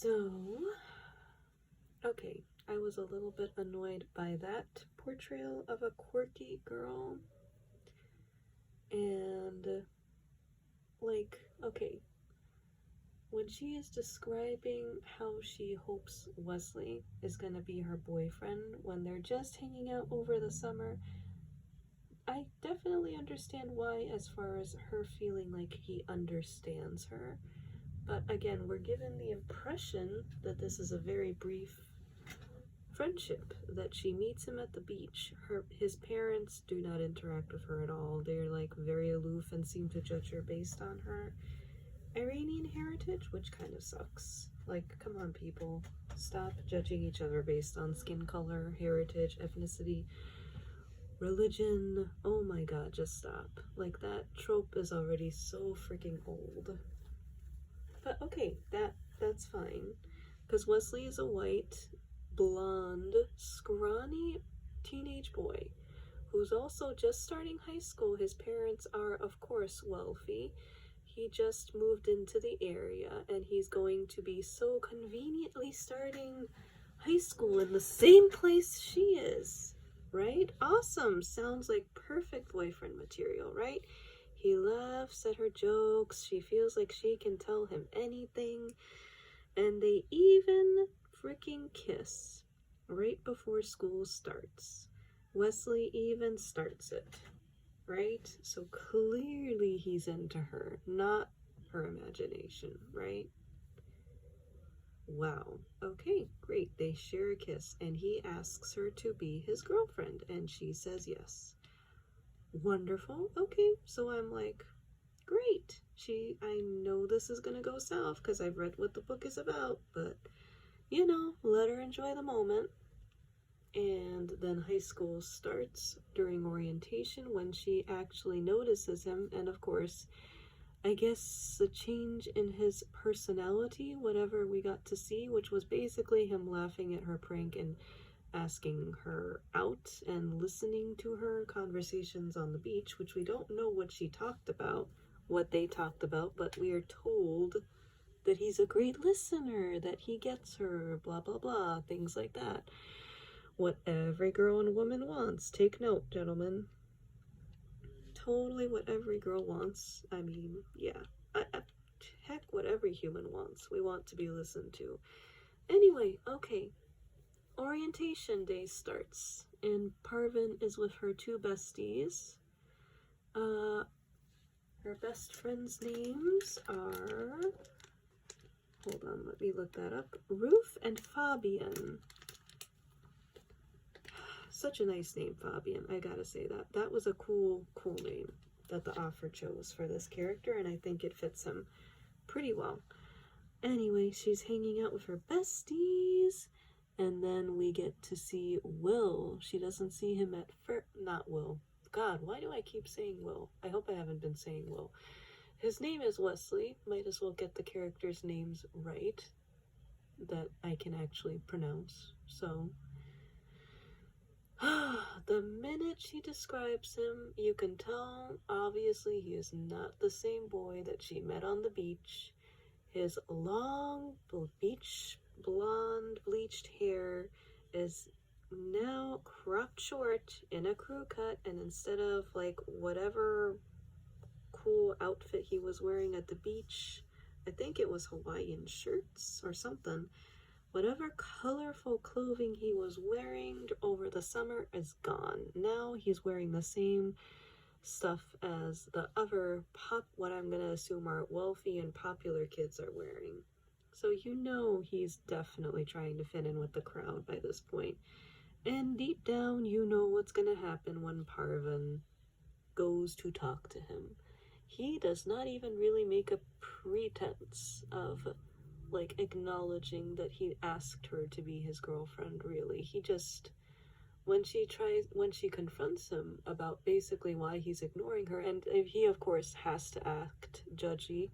So, okay, I was a little bit annoyed by that portrayal of a quirky girl. And, like, okay, when she is describing how she hopes Wesley is gonna be her boyfriend when they're just hanging out over the summer, I definitely understand why, as far as her feeling like he understands her. But again, we're given the impression that this is a very brief friendship, that she meets him at the beach. His parents do not interact with her at all. They're like very aloof and seem to judge her based on her Iranian heritage, which kind of sucks. Like, come on, people. Stop judging each other based on skin color, heritage, ethnicity, religion. Oh my god, just stop. Like, that trope is already so freaking old. But okay, that's fine. Because Wesley is a white, blonde, scrawny teenage boy who's also just starting high school. His parents are, of course, wealthy. He just moved into the area and he's going to be so conveniently starting high school in the same place she is, right? Awesome. Sounds like perfect boyfriend material, right? He laughs at her jokes. She feels like she can tell him anything. And they even freaking kiss right before school starts. Wesley even starts it, right? So clearly he's into her, not her imagination, right? Wow. Okay, great. They share a kiss and he asks her to be his girlfriend and she says yes. Wonderful. Okay, so I'm like, great. I know this is gonna go south because I've read what the book is about, but you know, let her enjoy the moment. And then high school starts during orientation when she actually notices him, and of course, I guess the change in his personality, whatever we got to see, which was basically him laughing at her prank and asking her out and listening to her conversations on the beach, which we don't know what she talked about, what they talked about, but we are told that he's a great listener, that he gets her, blah, blah, blah, things like that. What every girl and woman wants. Take note, gentlemen. Totally what every girl wants. I mean, yeah. Heck, what every human wants. We want to be listened to. Anyway, okay. Orientation day starts, and Parvin is with her two besties. Her best friends' names are... Hold on, let me look that up. Ruth and Fabian. Such a nice name, Fabian. I gotta say that. That was a cool name that the author chose for this character, and I think it fits him pretty well. Anyway, she's hanging out with her besties, and then we get to see Will. She doesn't see him at first. Not Will. God, why do I keep saying Will? I hope I haven't been saying Will. His name is Wesley. Might as well get the characters' names right that I can actually pronounce. So, the minute she describes him, you can tell, obviously, he is not the same boy that she met on the beach. His long, beach blonde, bleached hair is now cropped short in a crew cut, and instead of, like, whatever cool outfit he was wearing at the beach, I think it was Hawaiian shirts or something, whatever colorful clothing he was wearing over the summer is gone. Now he's wearing the same stuff as the other what I'm gonna assume are wealthy and popular kids are wearing. So you know he's definitely trying to fit in with the crowd by this point. And deep down, you know what's gonna happen when Parvin goes to talk to him. He does not even really make a pretense of, like, acknowledging that he asked her to be his girlfriend, really. He just, when she confronts him about basically why he's ignoring her, and he, of course, has to act judgy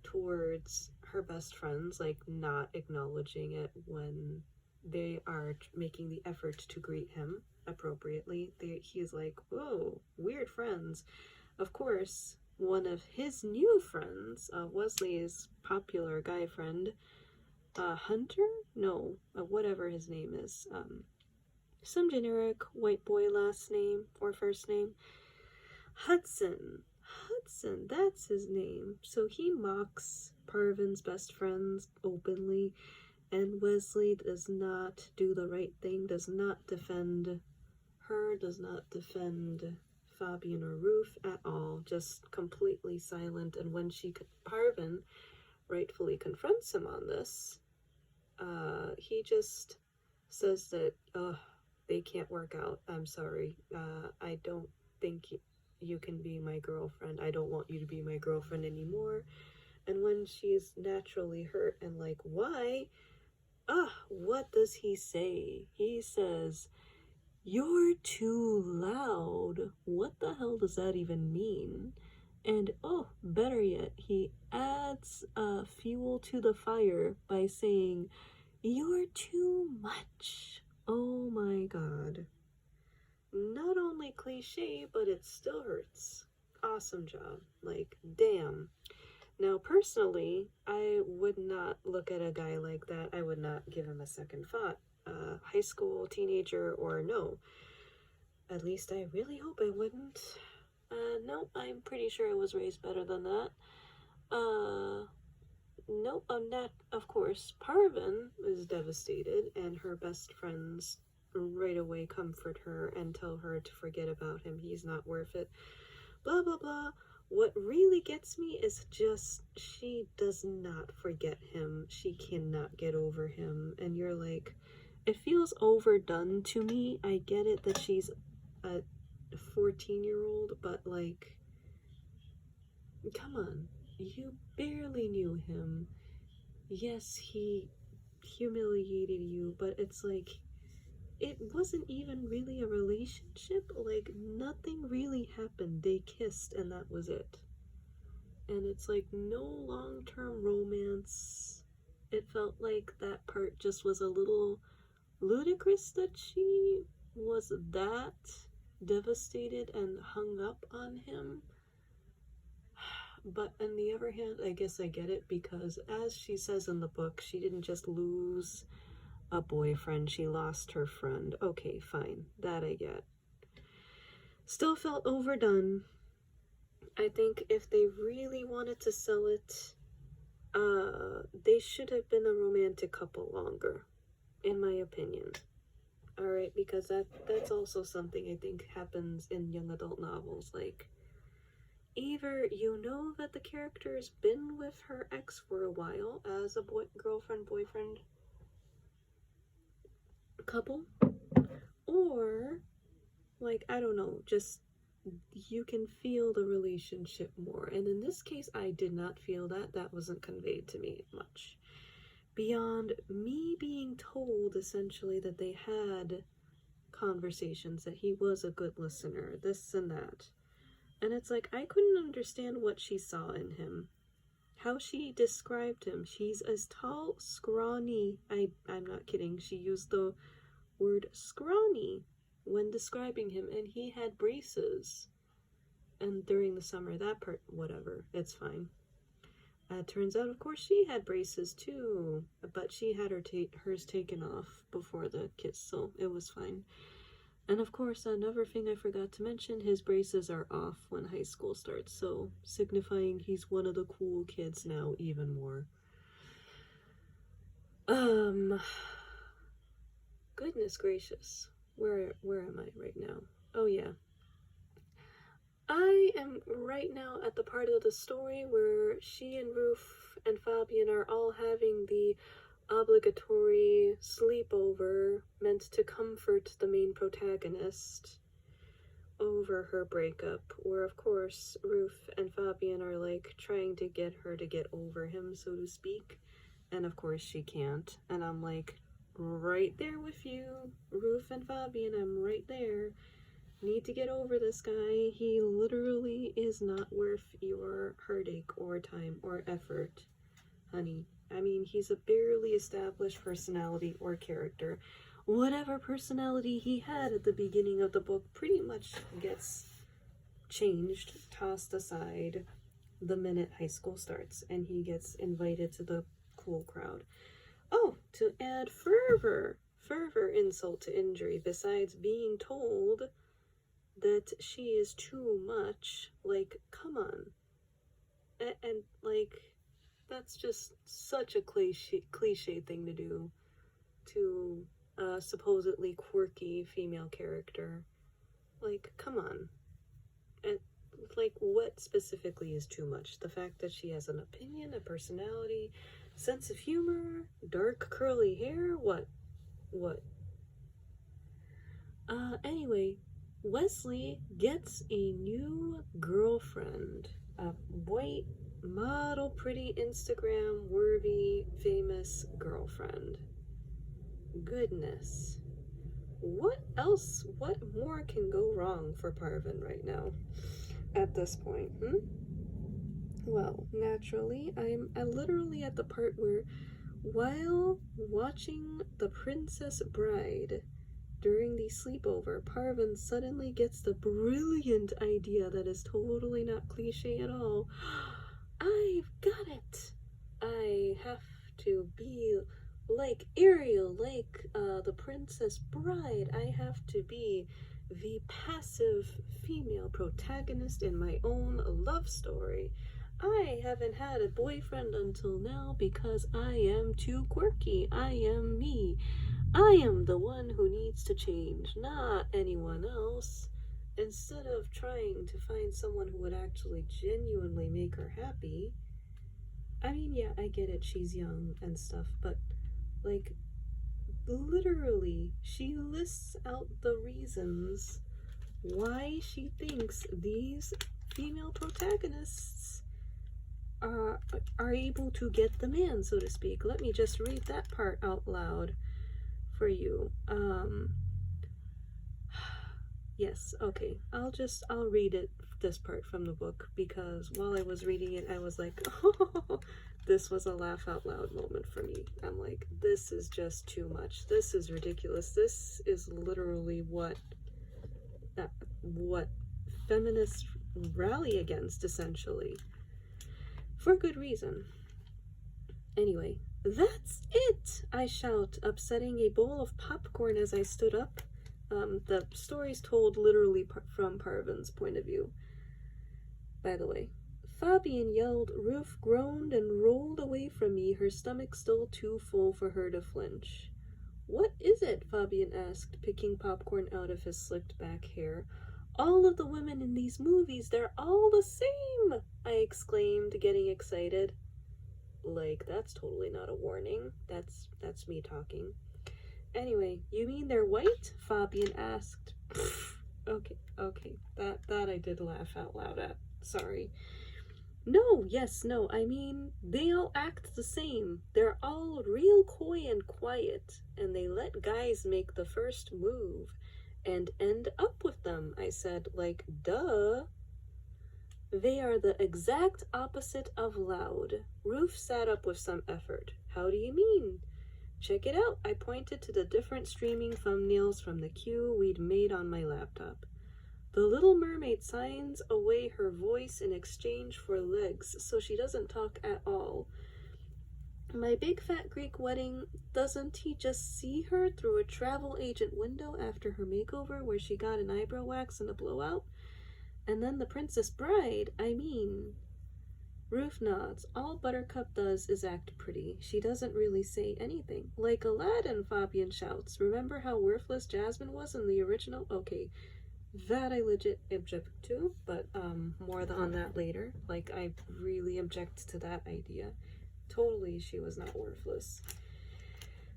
towards her best friends, like, not acknowledging it when they are making the effort to greet him appropriately. He's like, whoa, weird friends. Of course, one of his new friends, Wesley's popular guy friend, Hunter? No, whatever his name is. Some generic white boy last name or first name. Hudson. Hudson, that's his name. So he mocks Parvin's best friends openly, and Wesley does not do the right thing, does not defend her, does not defend Fabian or Ruth at all, just completely silent. And when Parvin rightfully confronts him on this, he just says that, they can't work out. I'm sorry. I don't think you can be my girlfriend. I don't want you to be my girlfriend anymore. And when she's naturally hurt and like, why? What does he say? He says, "You're too loud." What the hell does that even mean? And better yet, he adds fuel to the fire by saying, "You're too much." Oh my god. Not only cliche, but it still hurts. Awesome job. Like, damn. Now, personally, I would not look at a guy like that. I would not give him a second thought. High school, teenager, or no. At least I really hope I wouldn't. No, I'm pretty sure I was raised better than that. Nope, I'm not. Of course, Parvin is devastated, and her best friends right away comfort her and tell her to forget about him. He's not worth it. Blah, blah, blah. What really gets me is just she does not forget him. She cannot get over him. And you're like, it feels overdone to me. I get it that she's a 14-year-old, but like, come on. You barely knew him. Yes, he humiliated you, but it's like, it wasn't even really a relationship. Like, nothing really happened. They kissed and that was it. And it's like no long-term romance. It felt like that part just was a little ludicrous that she was that devastated and hung up on him. But on the other hand, I guess I get it, because as she says in the book, she didn't just lose a boyfriend, she lost her friend. Okay, fine, that I get. Still felt overdone. I think if they really wanted to sell it, they should have been a romantic couple longer, in my opinion. Alright, because that's also something I think happens in young adult novels. Like, either you know that the character's been with her ex for a while as a girlfriend-boyfriend couple, or like, I don't know, just you can feel the relationship more. And in this case, I did not feel that. That wasn't conveyed to me much. Beyond me being told essentially that they had conversations, that he was a good listener, this and that. And it's like, I couldn't understand what she saw in him. How she described him. He's as tall, scrawny. I'm not kidding. She used the word scrawny when describing him, and he had braces. And during the summer, that part, whatever, it's fine. Turns out, of course, she had braces too, but she had hers taken off before the kiss, so it was fine. And of course, another thing I forgot to mention, his braces are off when high school starts, so signifying he's one of the cool kids now even more. Goodness gracious. Where am I right now? Oh yeah. I am right now at the part of the story where she and Ruth and Fabian are all having the obligatory sleepover meant to comfort the main protagonist over her breakup, where of course Ruth and Fabian are like trying to get her to get over him, so to speak, and of course she can't. And I'm like, right there with you, Ruth and Fabian, I'm right there. Need to get over this guy. He literally is not worth your heartache or time or effort, honey. I mean, he's a barely established personality or character. Whatever personality he had at the beginning of the book pretty much gets changed, tossed aside the minute high school starts and he gets invited to the cool crowd. Oh, to add further insult to injury, besides being told that she is too much, like, come on. And like, that's just such a cliche thing to do to a supposedly quirky female character. Like, come on. And like, what specifically is too much? The fact that she has an opinion, a personality, sense of humor, dark curly hair? What? Anyway, Wesley gets a new girlfriend. A white, model, pretty, Instagram worthy, famous girlfriend. Goodness. What else? What more can go wrong for Parvin right now? At this point, Well, naturally, I'm literally at the part where, while watching The Princess Bride during the sleepover, Parvin suddenly gets the brilliant idea that is totally not cliche at all. I've got it! I have to be like Ariel, like the Princess Bride. I have to be the passive female protagonist in my own love story. I haven't had a boyfriend until now because I am too quirky. I am me. I am the one who needs to change, not anyone else. Instead of trying to find someone who would actually genuinely make her happy. I mean, yeah, I get it, she's young and stuff, but like, literally, she lists out the reasons why she thinks these female protagonists are able to get the man, so to speak. Let me just read that part out loud for you. Yes, okay. I'll read this part from the book, because while I was reading it, I was like, oh, this was a laugh out loud moment for me. I'm like, this is just too much. This is ridiculous. This is literally what feminists rally against, essentially. For good reason. Anyway, that's it! I shout, upsetting a bowl of popcorn as I stood up. The story's told literally from Parvin's point of view. By the way, Fabian yelled, Ruth groaned and rolled away from me, her stomach still too full for her to flinch. What is it? Fabian asked, picking popcorn out of his slicked back hair. All of the women in these movies, they're all the same! I exclaimed, getting excited. Like, that's totally not a warning. That's me talking. Anyway, you mean they're white? Fabian asked. Okay. That I did laugh out loud at. Sorry. No, I mean, they all act the same. They're all real coy and quiet, and they let guys make the first move and end up with them, I said, like, duh. They are the exact opposite of loud. Ruth sat up with some effort. How do you mean? Check it out. I pointed to the different streaming thumbnails from the queue we'd made on my laptop. The Little Mermaid signs away her voice in exchange for legs, so she doesn't talk at all. My big fat Greek wedding, doesn't he just see her through a travel agent window after her makeover where she got an eyebrow wax and a blowout? And then the Princess Bride, I mean... Ruth nods. All Buttercup does is act pretty. She doesn't really say anything. Like Aladdin, Fabian shouts. Remember how worthless Jasmine was in the original? Okay, that I legit object to, but more on that later. Like, I really object to that idea. Totally, she was not worthless.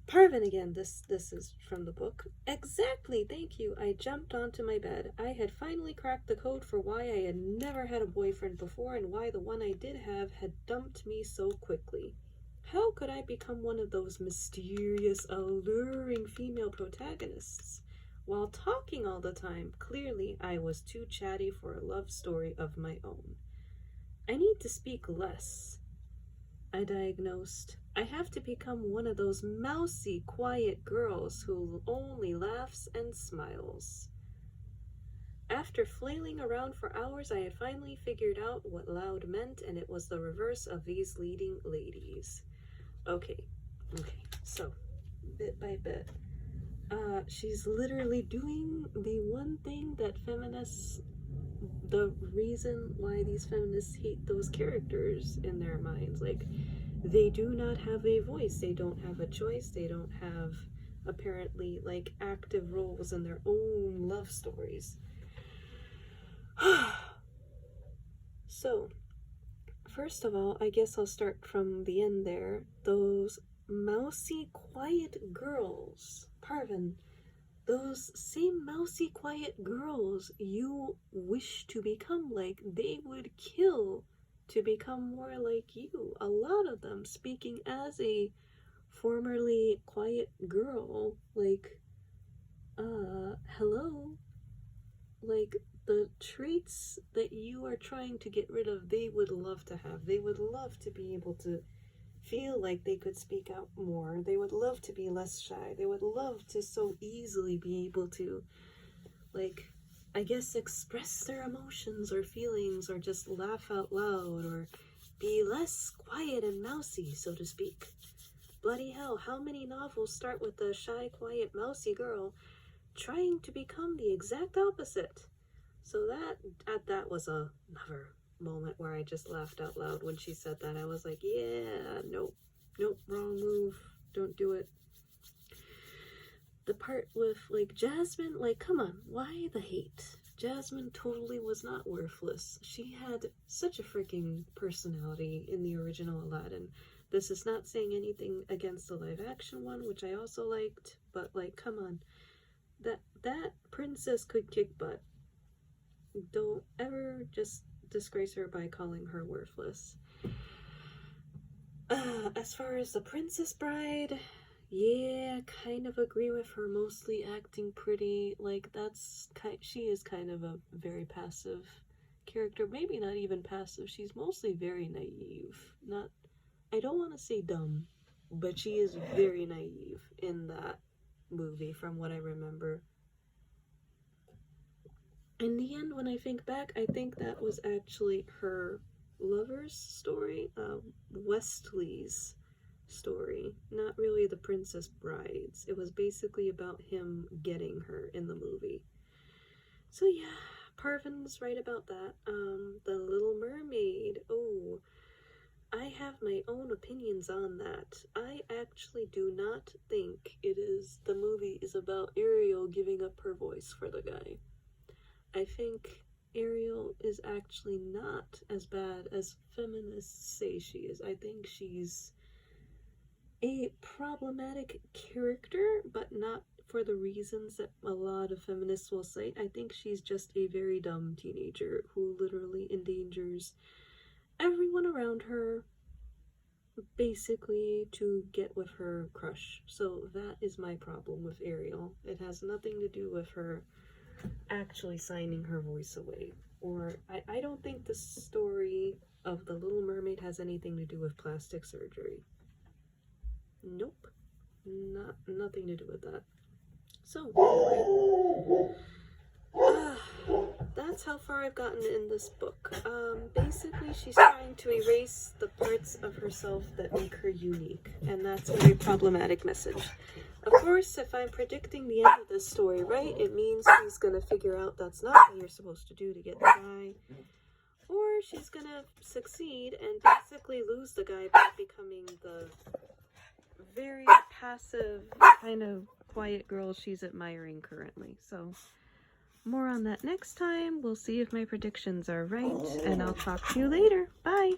Parvin again, this is from the book. Exactly, thank you. I jumped onto my bed. I had finally cracked the code for why I had never had a boyfriend before and why the one I did have had dumped me so quickly. How could I become one of those mysterious, alluring female protagonists? While talking all the time, clearly I was too chatty for a love story of my own. I need to speak less, I diagnosed. I have to become one of those mousy, quiet girls who only laughs and smiles. After flailing around for hours, I had finally figured out what loud meant, and it was the reverse of these leading ladies. Okay. So, bit by bit, she's literally doing the one thing that feminists, the reason why these feminists hate those characters in their minds. Like, they do not have a voice, they don't have a choice, they don't have apparently like active roles in their own love stories. So, first of all, I guess I'll start from the end there. Those mousy, quiet girls, Parvin, those same mousy, quiet girls you wish to become like, they would kill to become more like you. A lot of them, speaking as a formerly quiet girl, like, hello, like, the traits that you are trying to get rid of, they would love to have. They would love to be able to feel like they could speak out more. They would love to be less shy. They would love to so easily be able to, like, I guess, express their emotions or feelings, or just laugh out loud, or be less quiet and mousy, so to speak. Bloody hell, how many novels start with a shy, quiet, mousy girl trying to become the exact opposite? So that was another moment where I just laughed out loud when she said that. I was like, yeah, nope, wrong move, don't do it. The part with, like, Jasmine, like, come on, why the hate? Jasmine totally was not worthless. She had such a freaking personality in the original Aladdin. This is not saying anything against the live action one, which I also liked, but, like, come on. That princess could kick butt. Don't ever just disgrace her by calling her worthless. As far as the Princess Bride, yeah, kind of agree with her mostly acting pretty. Like, she is kind of a very passive character. Maybe not even passive. She's mostly very naive. I don't want to say dumb, but she is very naive in that movie from what I remember. In the end, when I think back, I think that was actually her lover's story, Wesley's story, not really the Princess Bride's. It was basically about him getting her in the movie. So yeah, Parvin's right about that. The Little Mermaid. Oh, I have my own opinions on that. I actually do not think the movie is about Ariel giving up her voice for the guy. I think Ariel is actually not as bad as feminists say she is. I think she's a problematic character, but not for the reasons that a lot of feminists will cite. I think she's just a very dumb teenager who literally endangers everyone around her, basically to get with her crush. So that is my problem with Ariel. It has nothing to do with her actually signing her voice away. Or I don't think the story of The Little Mermaid has anything to do with plastic surgery. Nope. Nothing to do with that. So, anyway, that's how far I've gotten in this book. Basically, she's trying to erase the parts of herself that make her unique, and that's a very problematic message. Of course, if I'm predicting the end of this story right, it means she's gonna figure out that's not what you're supposed to do to get the guy, or she's gonna succeed and basically lose the guy by becoming the very passive, kind of quiet girl she's admiring currently. So, more on that next time. We'll see if my predictions are right, and I'll talk to you later. Bye!